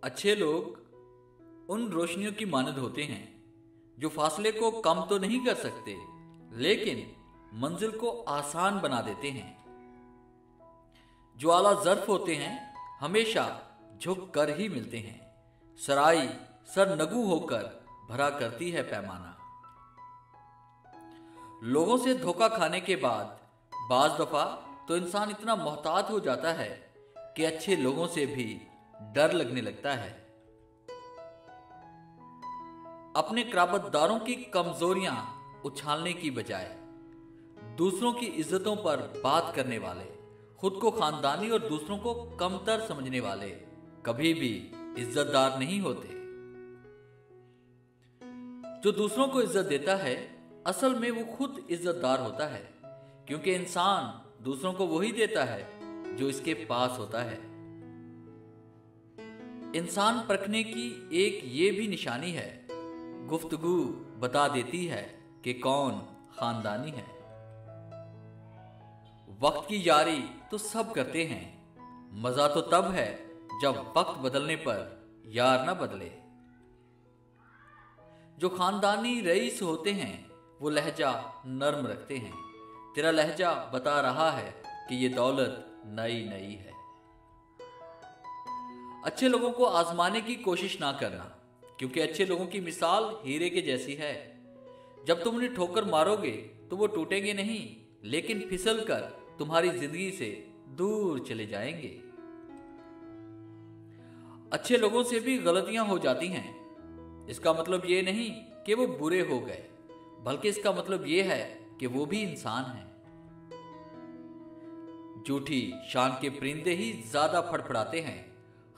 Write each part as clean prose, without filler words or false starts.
अच्छे लोग उन रोशनियों की मानद होते हैं जो फासले को कम तो नहीं कर सकते लेकिन मंजिल को आसान बना देते हैं। जो आला ज़र्फ होते हैं हमेशा झुक कर ही मिलते हैं। सराई सरनगू होकर भरा करती है पैमाना। लोगों से धोखा खाने के बाद बाज दफा तो इंसान इतना मोहतात हो जाता है कि अच्छे लोगों से भी डर लगने लगता है। अपने कराबतदारों की कमजोरियां उछालने की बजाय दूसरों की इज्जतों पर बात करने वाले, खुद को खानदानी और दूसरों को कमतर समझने वाले कभी भी इज्जतदार नहीं होते। जो दूसरों को इज्जत देता है असल में वो खुद इज्जतदार होता है, क्योंकि इंसान दूसरों को वही देता है जो इसके पास होता है। इंसान परखने की एक ये भी निशानी है, गुफ्तगू बता देती है कि कौन खानदानी है। वक्त की यारी तो सब करते हैं, मजा तो तब है जब वक्त बदलने पर यार ना बदले। जो खानदानी रईस होते हैं वो लहजा नर्म रखते हैं। तेरा लहजा बता रहा है कि ये दौलत नई नई है। अच्छे लोगों को आजमाने की कोशिश ना करना, क्योंकि अच्छे लोगों की मिसाल हीरे के जैसी है। जब तुम उन्हें ठोकर मारोगे तो वो टूटेंगे नहीं, लेकिन फिसल कर तुम्हारी जिंदगी से दूर चले जाएंगे। अच्छे लोगों से भी गलतियां हो जाती हैं। इसका मतलब ये नहीं कि वो बुरे हो गए, बल्कि इसका मतलब ये है कि वो भी इंसान हैं। झूठी शान के परिंदे ही ज्यादा फड़फड़ाते हैं।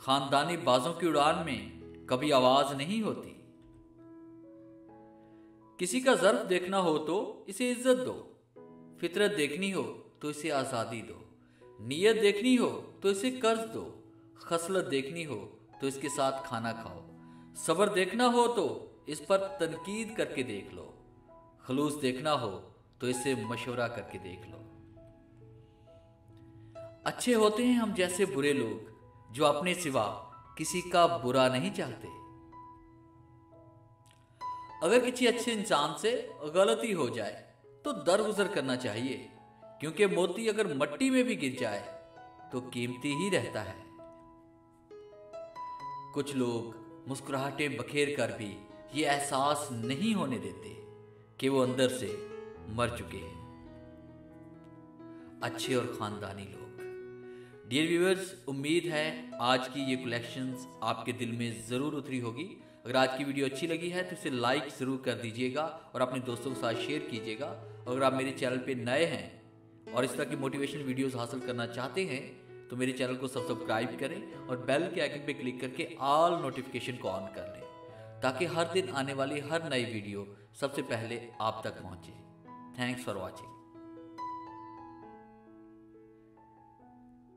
खानदानी बाजों की उड़ान में कभी आवाज नहीं होती। किसी का ज़र्फ देखना हो तो इसे इज्जत दो, फितरत देखनी हो तो इसे आज़ादी दो, नीयत देखनी हो तो इसे कर्ज दो, खसलत देखनी हो तो इसके साथ खाना खाओ, सब्र देखना हो तो इस पर तनकीद करके देख लो, खलूस देखना हो तो इसे मशवरा करके देख लो। अच्छे होते हैं हम जैसे बुरे लोग जो अपने सिवा किसी का बुरा नहीं चाहते। अगर किसी अच्छे इंसान से गलती हो जाए तो दरगुजर करना चाहिए, क्योंकि मोती अगर मट्टी में भी गिर जाए तो कीमती ही रहता है। कुछ लोग मुस्कुराहटें बखेर कर भी ये एहसास नहीं होने देते कि वो अंदर से मर चुके हैं। अच्छे और खानदानी लोग। डियर व्यूअर्स, उम्मीद है आज की ये कलेक्शंस आपके दिल में ज़रूर उतरी होगी। अगर आज की वीडियो अच्छी लगी है तो इसे लाइक ज़रूर कर दीजिएगा और अपने दोस्तों के साथ शेयर कीजिएगा। अगर आप मेरे चैनल पे नए हैं और इस तरह की मोटिवेशनल वीडियोस हासिल करना चाहते हैं तो मेरे चैनल को सब्सक्राइब करें और बेल के आइकन पे क्लिक करके ऑल नोटिफिकेशन को ऑन कर लें, ताकि हर दिन आने वाली हर नई वीडियो सबसे पहले आप तक पहुँचे। Thanks for watching.